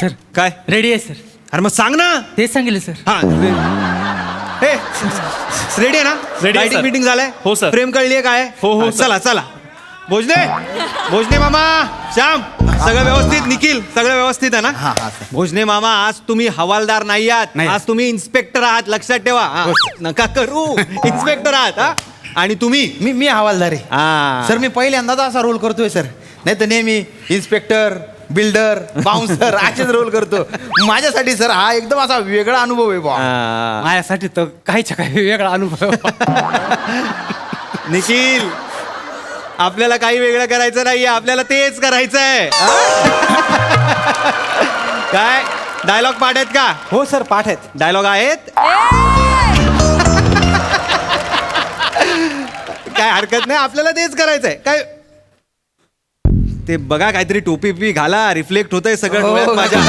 Sir काय ready आहे sir. अरे मग सांग ना. तेच सांगितलं सर. हा रेडी आहे ना. Ready आहे, लाइटिंग sir. मीटिंग झालंय. हो, sir. प्रेम कळलीये काय. हो, हा, sir. चला चला भोजने मामा श्याम सगळं व्यवस्थित. निखिल सगळं व्यवस्थित आहे ना. भोजने मामा आज तुम्ही हवालदार नाही आहात. नाही. आज तुम्ही इन्स्पेक्टर आहात. लक्षात ठेवा. हा, नका करू. इन्स्पेक्टर आहात. हा आणि तुम्ही मी हवालदार आहे हा. सर. मी पहिल्यांदाच असा रोल करतोय सर. नाही तर नेहमी इन्स्पेक्टर, बिल्डर, बाउन्सर असेच रोल करतो. माझ्यासाठी सर हा एकदम असा वेगळा अनुभव आहे बा. हा. माझ्यासाठी तर काहीच्या काही वेगळा अनुभव. निखिल आपल्याला काही वेगळं करायचं नाहीये. आपल्याला तेच करायचंय. काय डायलॉग पाठ आहेत का. हो सर पाठ आहेत. डायलॉग आहेत. काय हरकत नाही. आपल्याला तेच करायचंय. काय ते बघा काहीतरी टोपी बिपी घाला. रिफ्लेक्ट होतंय सगळं डोळ्यात माझ्या.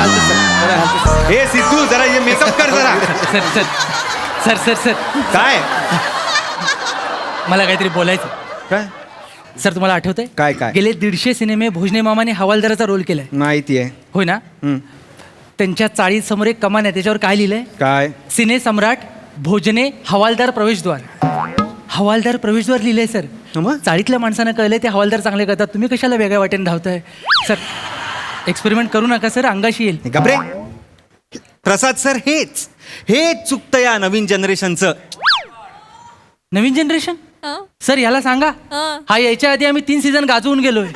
हे सिद्धू जरा हे मेकअप कर जरा. Sir sir sir sir sir काय मला काहीतरी बोलायचं. काय सर तुम्हाला आठवतंय काय, काय? गेले 150 सिनेमे भोजने मामाने हवालदाराचा रोल केलाय. माहिती आहे. होय ना. त्यांच्या चाळीसमोर एक कमान आहे. त्याच्यावर काय लिहिलंय. काय सिने सम्राट भोजने हवालदार प्रवेशद्वार. हवालदार प्रवेशद्वार लिहिलंय सर. मग? चाळीतल्या माणसानं कळलंय ते हवालदार चांगले करतात. तुम्ही कशाला वेगळ्या वाटेने धावताय सर. एक्सपेरिमेंट करू नका सर. अंगाशी येईल. गबरे प्रसाद सर हेच चुकतं या नवीन जनरेशनचं. नवीन जनरेशन सर याला सांगा. हा यायच्या आधी आम्ही 3 सीझन गाजवून गेलोय.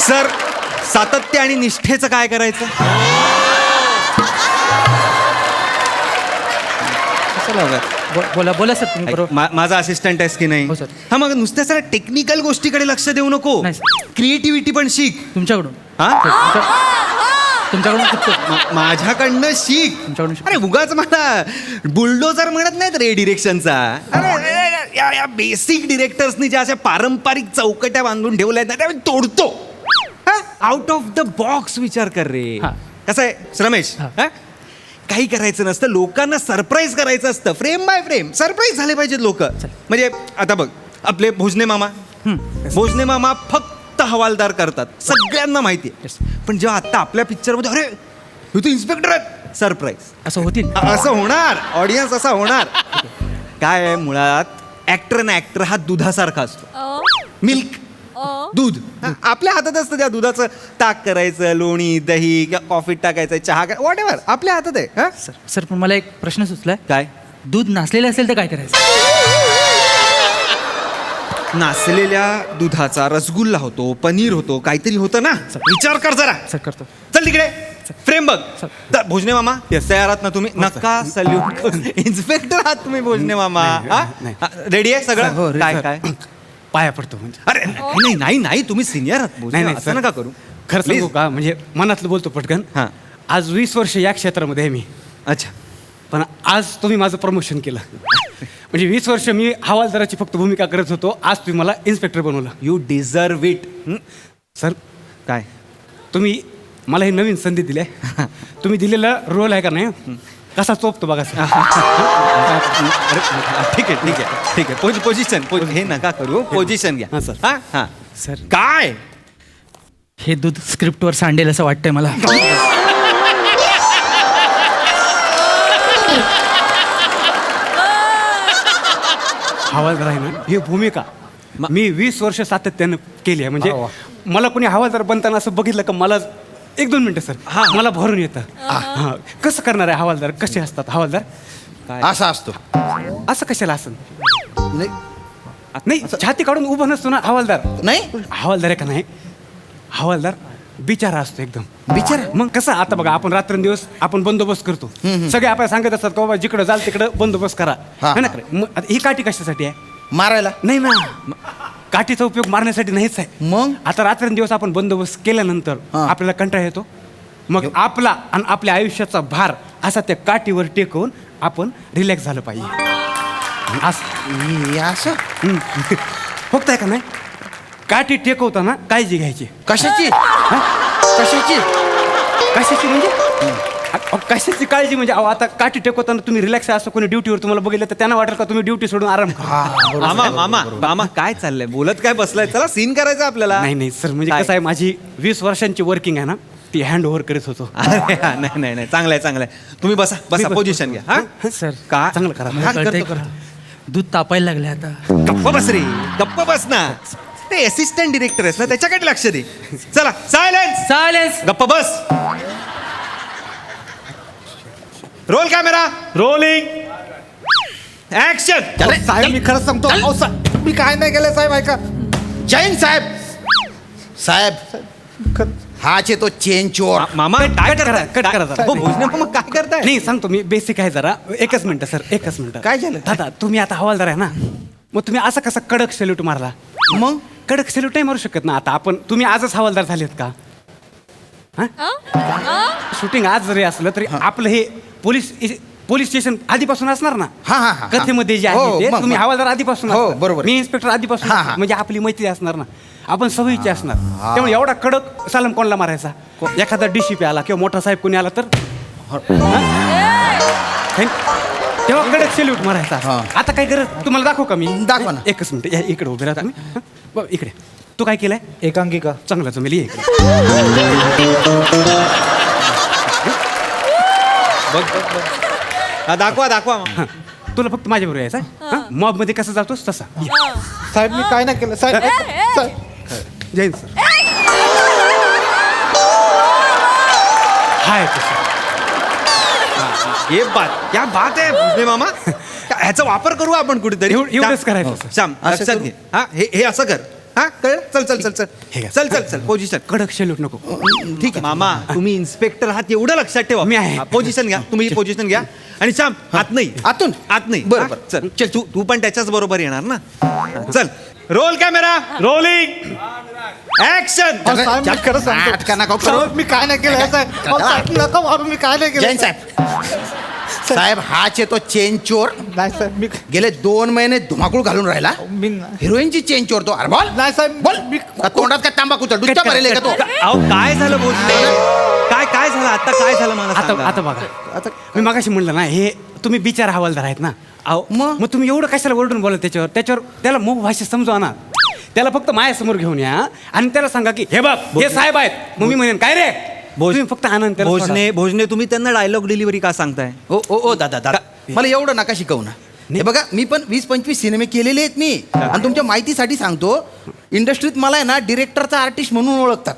सर सातत्य आणि निष्ठेचं काय करायचं. बोला बोला सर तुम्ही बरोबर. माझा असिस्टंट आहेस की नाही. हो, सर. हा मग नुसत्या सर टेक्निकल गोष्टीकडे लक्ष देऊ नको. नाही, सर. क्रिएटिव्हिटी पण शिक. तुमच्याकडून तुमच्याकडून शिकतो. माझ्याकडनं शिक. तुमच्याकडून शिक. अरे उगाच मला बुलडोजर म्हणत नाहीत रे डिरेक्शनचा. अरे या बेसिक डिरेक्टर्सनी ज्या अशा पारंपरिक चौकट्या बांधून ठेवल्या आहेत ना त्या मी तोडतो. आउट ऑफ द बॉक्स विचार कर रे. हा. कसं आहे रमेश. हा? काही करायचं नसतं. लोकांना सरप्राईज करायचं असतं. फ्रेम बाय फ्रेम सरप्राईज झाले पाहिजेत लोक. म्हणजे आता बघ आपले भोजने मामा फक्त हवालदार करतात. सगळ्यांना माहिती आहे. पण जेव्हा आता आपल्या पिक्चरमध्ये अरे हे तू इन्स्पेक्टर आहेत सरप्राईज असं होतील. असं होणार. ऑडियन्स असा होणार. काय आहे मुळात ऍक्टर ना ऍक्टर हा दुधासारखा असतो. मिल्क दूध आपल्या हातात असतं. त्या दुधाचं ताक करायचं, लोणी, दही किंवा कॉफीत टाकायचं, चहा व्हॉट एव्हर आपल्या हातात आहे. हा? सर सर पण मला एक प्रश्न सुचलाय. काय दूध नासलेलं असेल तर काय करायचं. नासलेल्या दुधाचा रसगुल्ला होतो, पनीर होतो, काहीतरी होतं ना. विचार कर जरा. सर करतो. चल तिकडे फ्रेम बघ. तर भोजने मामा तयार आहात ना तुम्ही. नका सल्यूट. इन्स्पेक्टर आहात तुम्ही भोजने मामा. रेडी आहे हो, सगळं. ready, काय sir. काय पाया पडतो म्हणजे. अरे नाही नाही नाही तुम्ही सिनियर आहात भोजने. नाही, असं sir. नका करू. खरं Please. सांगू का म्हणजे मनातलं बोलतो पटकन. हां. आज 20 वर्ष या क्षेत्रामध्ये आहे मी. अच्छा पण आज तुम्ही माझं प्रमोशन केलं. म्हणजे 20 वर्ष मी हवालदाराची फक्त भूमिका करत होतो. आज तुम्ही मला इन्स्पेक्टर बनवलं. You deserve it. सर काय तुम्ही मला ही नवीन संधी दिली आहे. तुम्ही दिलेला रोल आहे का नाही कसा चोपतो बघा सर. अरे ठीक आहे. पोझिशन हे नका करू. पोझिशन घ्या. हां, sir. हां सर काय हे दूध स्क्रिप्टवर सांडेल असं वाटतंय मला. हवालदार आहे ना ही भूमिका मी 20 वर्ष सातत्यानं केली आहे. म्हणजे मला कोणी हवालदार बनताना असं बघितलं का मला 1-2 मिनिटं सर मला भरून येतं. हां कसं करणार आहे हवालदार. कसे असतात हवालदार. असा असतो. असं कशाला असं नाही नाही छाती काढून उभं नसतो ना हवालदार. नाही हवालदार आहे का नाही हवालदार बिचारा असतो एकदम. बिचारा? मग कसं आता बघा आपण रात्रंदिवस आपण बंदोबस्त करतो. सगळे आपल्याला सांगत असतात का बाबा जिकडं जाल तिकडं बंदोबस्त करा. हा, है ना खरं? मग आता ही काठी कशासाठी आहे. मारायला. नाही ना काठीचा उपयोग मारण्यासाठी नाहीच आहे. मग आता रात्रंदिवस आपण बंदोबस्त केल्यानंतर हा. आपल्याला कंटाळा येतो. मग आपला आणि आपल्या आयुष्याचा भार असा त्या काठीवर टेकवून आपण रिलॅक्स झालं पाहिजे. हे असं फक्त आहे का नाही काठी टेकवताना काळजी घ्यायची. कशाची. कशाची कशाची म्हणजे कशाची काळजी म्हणजे अहो आता काठी टेकवताना तुम्ही रिलॅक्स असं कोणी ड्युटीवर तुम्हाला बघितलं तर त्यांना वाटेल का तुम्ही ड्युटी सोडून आराम करा. मामा मामा मामा काय चाललंय बोलत काय बसलाय चला सीन करायचं आपल्याला. नाही नाही सर म्हणजे काय? कसं आहे माझी 20 वर्षांची वर्किंग आहे ना ती हँड ओव्हर करत होतो. अरे हा, नाही नाही नाही चांगलं आहे चांगलं आहे तुम्ही बसा बसा पोझिशन घ्या हा सर का चांगलं करा. मला कळतंय का? दूध तापायला लागले आता. गप्प बस रे गप्प बस ना ते असिस्टंट डिरेक्टर आहेस ना त्याच्याकडे लक्ष दे. चला सायलेन्स सायलेन्स. गप्प बस. Roll camera rolling action. साहेब मी खरंच सांगतो अहो, मी काय नाही केलं साहेब ऐका. जैन साहेब साहेब हाच तो चेन चोर. मामा काय कट करा, कट करा जरा. हो भोजने मामा काय करताय. नाही सांगतो मी बेसिक आहे जरा. एकच मिनिट सर एकच मिनिट. काय झालं? दादा तुम्ही आता हवालदार आहे ना मग तुम्ही असा कसा कडक सॅल्यूट मारला. मग कडक सॅल्यूट नाही मारू शकत ना आता आपण. तुम्ही आजच हवालदार झालेत का? शूटिंग आज जरी असलं तरी आपलं हे पोलीस स्टेशन आधीपासून असणार ना. हा. कथेमध्ये जे हो, आहे ते मग, तुम्ही मग. हवालदार आधीपासून हो, असणार. बरोबर. मी इन्स्पेक्टर आधीपासून हा, असणार. हा. म्हणजे आपली मैत्री असणार ना. आपण सवयीचे असणार. त्यामुळे एवढा कडक सालम कोणाला मारायचा. एखादा DCP आला किंवा मोठा साहेब कोणी आला तर तेव्हा कडक सॅल्यूट मारायचा. हा. आता काय गरज तुम्हाला दाखवू का मी? दाखवा ना. एकच मिनिट या इकडे उभे राहता तुम्ही. बघ, इकडे तू काय केलंय? एकांकिका चांगला जमेल ये इकडे. बघ हा, दाखवा दाखवा हा. तुला फक्त माझ्या बरोबर यायचा. मॉब मध्ये कसं जातोस तसा ये. साहेब मी काय नाही केलं साहेब साहेब जैन सर हाय तसं. ये बात क्या बात आहे भोजने मामा ह्याचा वापर करू आपण कुठेतरी. एवढंच करायचं सर. श्याम असं लक्षात करू? घे हा हे असं कर हा कळ चल चल चल चल हे घ्या. चल चल चल पोझिशन. कडक सॅल्यूट नको. ठीक आहे मामा तुम्ही इन्स्पेक्टर आहात एवढं लक्षात ठेवा. मी आहे. पोझिशन घ्या तुम्ही पोझिशन घ्या आणि श्याम आत नाही आतून? आत नाही बरं, हा? बरं. चल चल तू पण त्याच्याच बरोबर येणार ना. चल रोल कॅमेरा रोलिंग ऍक्शन. अहो, साहेब मी खरं सांगतो अटका नका करू. साहेब मी काय नाही केलं साहेब अहो, साहेब नका मारू मी काय नाही केलं जैन साहेब साहेब हाच तो चेन चोर. नाही साहेब मी गेले 2 महिने धुमाकूळ घालून राहिला. मी नाही हिरोईनची चेन चोर तो. अरे बोल नाही साहेब बोल मी का तोंडात काय तांबाखूचा डुच्चा भरेल का तो? अहो काय झालं भोजने काय झालं आता काय झालं मला आता सांगा. आता बघा आता मी मागाशी म्हणलं ना हे तुम्ही बिचार हवालदार आहेत ना. अहो मग मग तुम्ही एवढं कशाला ओरडून बोला त्याच्यावर त्याला मूक भाषेत समजवा ना. त्याला फक्त माझ्यासमोर घेऊन या आणि त्याला सांगा की हे बघ हे साहेब आहेत. मग मी म्हणेन काय रे तुम्ही फक्त आनंद त्याला सोडा. भोजने तुम्ही त्यांना डायलॉग डिलिव्हरी का सांगताय. ओ दादा मला एवढं नका शिकवू ना. हे बघा मी पण 20-25 सिनेमे केलेले आहेत मी. आणि तुमच्या माहितीसाठी सांगतो इंडस्ट्रीत मला आहे ना डिरेक्टरचा आर्टिस्ट म्हणून ओळखतात.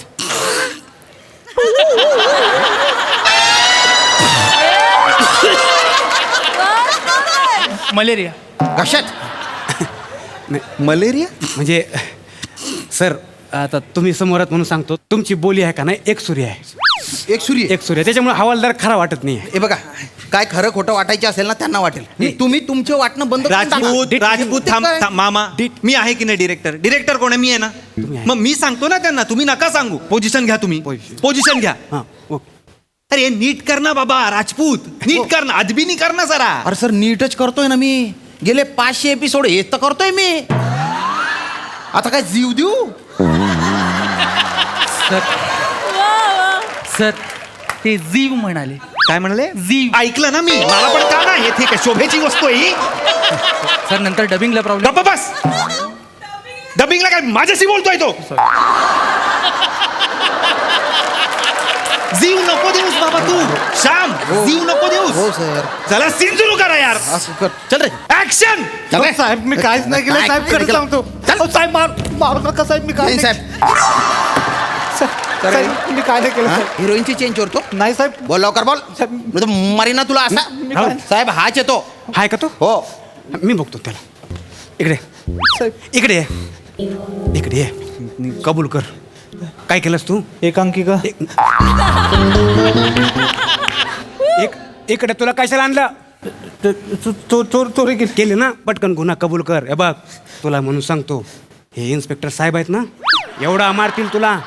मलेरिया. कशात? मलेरिया. म्हणजे सर आता तुम्ही समोरात म्हणून सांगतो तुमची बोली आहे का नाही एकसुरी आहे. एक सूर्य. एकसुरी आहे. त्याच्यामुळे हवालदार खरा वाटत नाही. हे बघा काय खरं खोटं वाटायचे असेल ना त्यांना वाटेल. तुम्ही तुमचे वाटणं बंद करून टाका. राजपूत थांब काय? थांब, मामा मी आहे की नाही डिरेक्टर कोण आहे मी आहे ना. तुम्ही आहे. मग मी सांगतो ना त्यांना तुम्ही नका सांगू. पोझिशन घ्या तुम्ही पोझिशन घ्या. हां ओके. अरे नीट कर ना बाबा राजपूत नीट कर ना अदबी नाही कर ना जरा. अरे सर नीटच करतोय ना मी. गेले 500 एपिसोड हेच तर करतोय मी. आता काय जीव देऊ. सर ते जीव म्हणाले. काय म्हणाले जीव. ऐकलं ना मी मला पण का ना हे ठीक आहे शोभेची वस्तू आहे ही. सर नंतर डबिंगला प्रॉब्लेम. गप्प बस डबिंगला काय माझ्याशी बोलतोय तो. जीव नको देऊस बाबा तू श्याम जीव नको हो देऊस. सर चला सीन सुरू करा यार. असं कर. चल रे ऍक्शन. चल रे. अहो, साहेब मी काहीच नाही केलं काय साहेब नाही खरं केलं? सांगतो चल. अहो, साहेब मारू नका साहेब मी काय जैन नाही- साहेब साहेब मी काय नाही केलं साहेब. हिरोईनची चेन चोरतो. नाही साहेब बोल लवकर बोल. साहेब, नाही तर मारीना तुला असा. मी काय- साहेब हाच येतो. हाय का तो हो मी बघतो त्याला. इकडे साहेब इकडे ये. इकडे ये. कबूल कर काय केलंस तू. एकांकिका एक इकडे तुला कशाला आणलं. चोरी केली केले ना पटकन गुन्हा कबूल कर. हे बघ तुला म्हणून सांगतो हे इन्स्पेक्टर साहेब आहेत ना एवढा मारतील तुला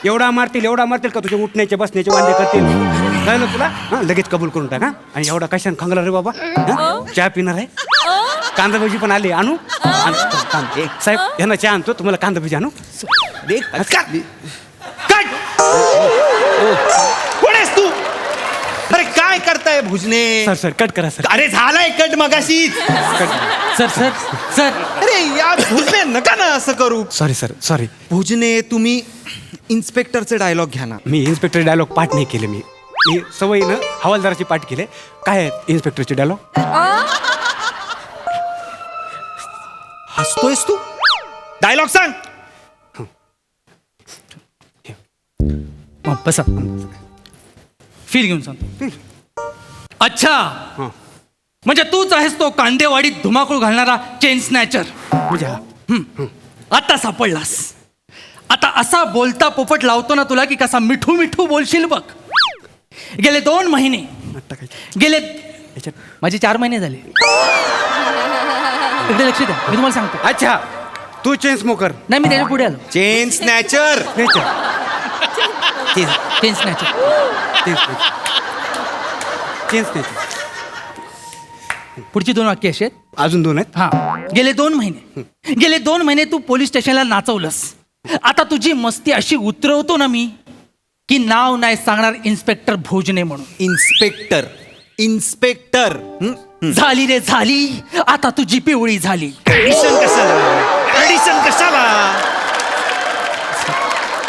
एवढा मारतील का तुझे उठण्याचे बसण्याचे वांदे करतील. कळलं तुला. हां लगेच कबूल करून टाक. आणि एवढा कशाने खंगला रे बाबा. चहा पिणार आहे. कांदा भजी पण आली आणू. साहेब यांना चहा आणतो तुम्हाला कांदा भजी आणू. कट कोण आहेस तू. अरे काय झालाय भोजने. सर कट करा सर. अरे झालाय कट मगाशी. सर सर सर अरे यार भोजने नका ना असं करू. Sorry sir sorry. भोजने तुम्ही इन्स्पेक्टरचे डायलॉग घ्या ना. मी इन्स्पेक्टर डायलॉग पाठ नाही केले. मी सवयीनं हवालदाराची पाठ केले. काय आहे इन्स्पेक्टरचे डायलॉग? हसतोयस तू? डायलॉग सांग. बसा, फील घेऊन सांगतो. अच्छा, म्हणजे तूच आहेस तो कांदेवाडीत धुमाकूळ घालणारा चेन स्नॅचर. म्हणजे हा. आता सापडलास. आता असा बोलता पोपट लावतो ना तुला की कसा मिठू मिठू बोलशील बघ. गेले 2 महिने आता काय गेले याच्यात? माझे 4 महिने झाले. इकडे लक्ष द्या, मी तुम्हाला सांगतो. अच्छा, तू चेन स्मोकर. नाही, मी त्याच्या पुढे आलो. चेन स्नॅचर. चेन स्नॅचर. पुढची 2 वाक्य अशी आहेत. अजून 2 आहेत. हा, गेले 2 महिने तू पोलीस स्टेशनला नाचवलंस. आता तुझी मस्ती अशी उतरवतो ना मी की नाव नाही सांगणार इन्स्पेक्टर भोजने म्हणून. इन्स्पेक्टर. झाली रे झाली, आता तुझी पिवळी झाली. ऍडिशन कशाला?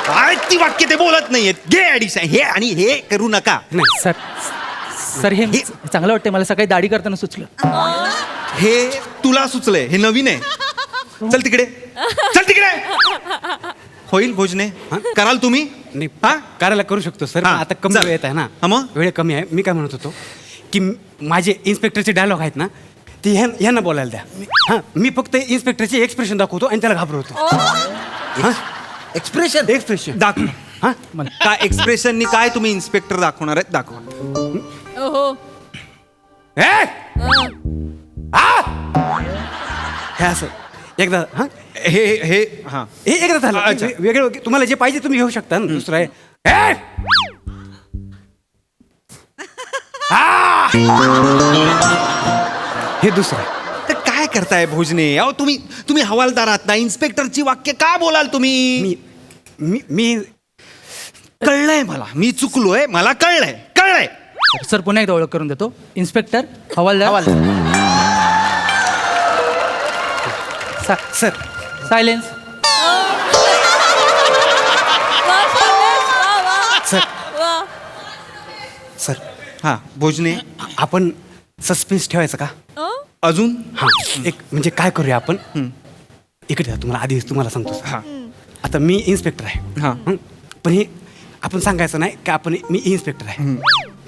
काय ती वाक्य ते बोलत नाहीयेत. घे ऍडिशन. हे आणि हे करू नका. नाही सर सर हे चांगलं वाटतंय मला. सकाळी दाढी करताना सुचलं. हे तुला सुचलंय. हे नवीन आहे. चल तिकडे. होईल भोजने? कराल तुम्ही? नाही हा? करायला करू शकतो सर. हा, आता कमी चल. वेळ येत आहे ना. हा मग? वेळ कमी आहे. मी काय म्हणत होतो की माझे इन्स्पेक्टरचे डायलॉग आहेत ना, ते ह्यांना बोलायला द्या. हां, मी फक्त इन्स्पेक्टरचे एक्सप्रेशन दाखवतो आणि त्याला घाबरवतो. हां, एक्सप्रेशन दाखव. हां, काय एक्सप्रेशननी काय तुम्ही इन्स्पेक्टर दाखवणार आहेत? दाखवा. हे असं एकदा. हां, हे हा. हे एकदा झालं. अच्छा. वेगळं तुम्हाला जे पाहिजे तुम्ही घेऊ शकता ना. दुसरं आहे हे! हे दुसरं आहे. तर काय करताय भोजने? अहो तुम्ही हवालदार आहात ना. इन्स्पेक्टरची वाक्य का बोलाल तुम्ही? मी मी मी कळलंय मला. मी चुकलोय. मला कळलंय. सर पुन्हा एकदा ओळख करून देतो. इन्स्पेक्टर हवालदार. Sir silence. सर सर हा भोजने. आपण सस्पेन्स ठेवायचं का अजून? हां, एक म्हणजे काय करूया आपण. इकडे या, तुम्हाला सांगतो सर. हा. आता मी इन्स्पेक्टर आहे. हा. पण हे आपण सांगायचं नाही की मी इन्स्पेक्टर आहे.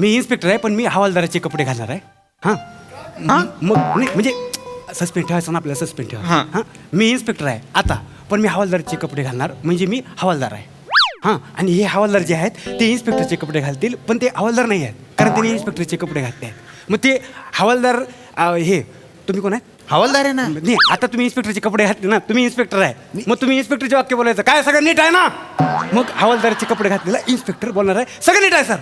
मी इन्स्पेक्टर आहे पण मी हवालदाराचे कपडे घालणार आहे. हां मग नाही म्हणजे सस्पेंड ठेवायचं ना आपल्याला. सस्पेंड ठेवा. हां. हां, मी इन्स्पेक्टर आहे आता, पण मी हवालदाराचे कपडे घालणार म्हणजे मी हवालदार आहे. हां, आणि हे हवालदार जे आहेत ते इन्स्पेक्टरचे कपडे घालतील, पण ते हवालदार नाही आहेत कारण त्यांनी इन्स्पेक्टरचे कपडे घातले आहेत. मग ते हवालदार हे तुम्ही कोण आहे? हवालदार आहे ना. नाही, आता तुम्ही इन्स्पेक्टरचे कपडे घातले ना, तुम्ही इन्स्पेक्टर आहे. मग तुम्ही इन्स्पेक्टरचे वाक्य बोलायचं काय? सगळं नीट आहे ना? मग हवालदाराचे कपडे घातलेला इन्स्पेक्टर बोलणार आहे सगळं नीट आहे सर.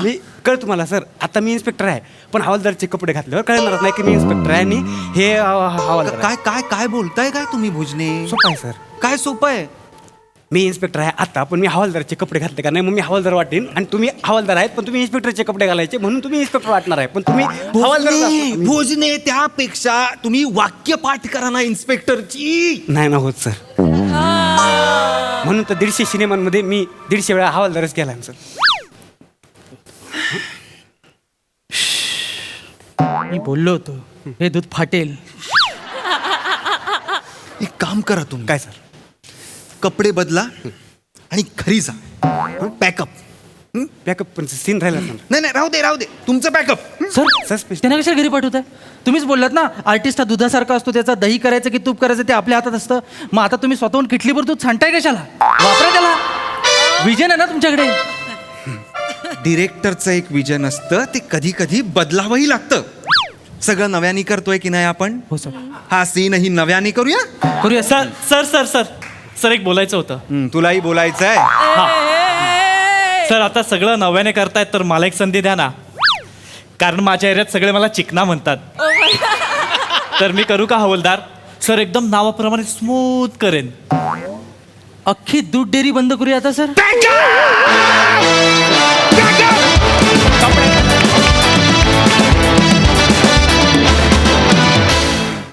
मी कळ तुम्हाला सर. आता मी इन्स्पेक्टर आहे पण हवालदारचे कपडे घातल्यावर कळणारच नाही की मी इन्स्पेक्टर आहे आणि हे हवालदार आहे. काय बोलताय काय तुम्ही भोजने? सोपं आहे सर. काय सोपं आहे? मी इन्स्पेक्टर आहे आता पण मी हवालदारचे कपडे घातले का नाही मग मी हवालदार वाटेन आणि तुम्ही हवालदार आहेत पण तुम्ही इन्स्पेक्टरचे कपडे घालायचे म्हणून तुम्ही इन्स्पेक्टर वाटणार आहे पण तुम्ही हवालदार भोजने त्यापेक्षा तुम्ही वाक्य पाठ करा ना इन्स्पेक्टरची. नाही ना होत सर. म्हणून तर 150 सिनेमांमध्ये मी 150 वेळा हवालदारच केला सर. मी बोललो होतो हे दूध फाटेल. एक काम करा तुम्ही. काय सर? कपडे बदला आणि घरी जा. पॅकअप. बॅकअप पण सीन राहिला सर. नाही राहू दे तुमचं पॅकअप. Sir suspense. त्यांना कशाला घरी पाठवताय? तुम्हीच बोललात ना आर्टिस्ट हा दुधासारखा असतो, त्याचा दही करायचं की तूप करायचं ते आपल्या हातात असतं. मग आता तुम्ही स्वतःहून किटलीभर दूध सांडताय कशाला? वापरा त्याला. विजन आहे ना तुमच्याकडे. डिरेक्टरचं एक विजन असतं ते कधी कधी बदलावंही लागतं. सगळं नव्याने करतोय की नाही आपण? हो सर. हा सीनही नव्याने करूया. करूया सर. सर एक बोलायचं होतं. तुलाही बोलायचंय. सर आता सगळं नव्याने करतायत तर मला एक संधी द्या ना, कारण माझ्या एरियात सगळे मला चिकना म्हणतात. तर मी करू का हवालदार? सर एकदम नावाप्रमाणे स्मूथ करेन. अख्खी दूध डेअरी बंद करूया आता सर.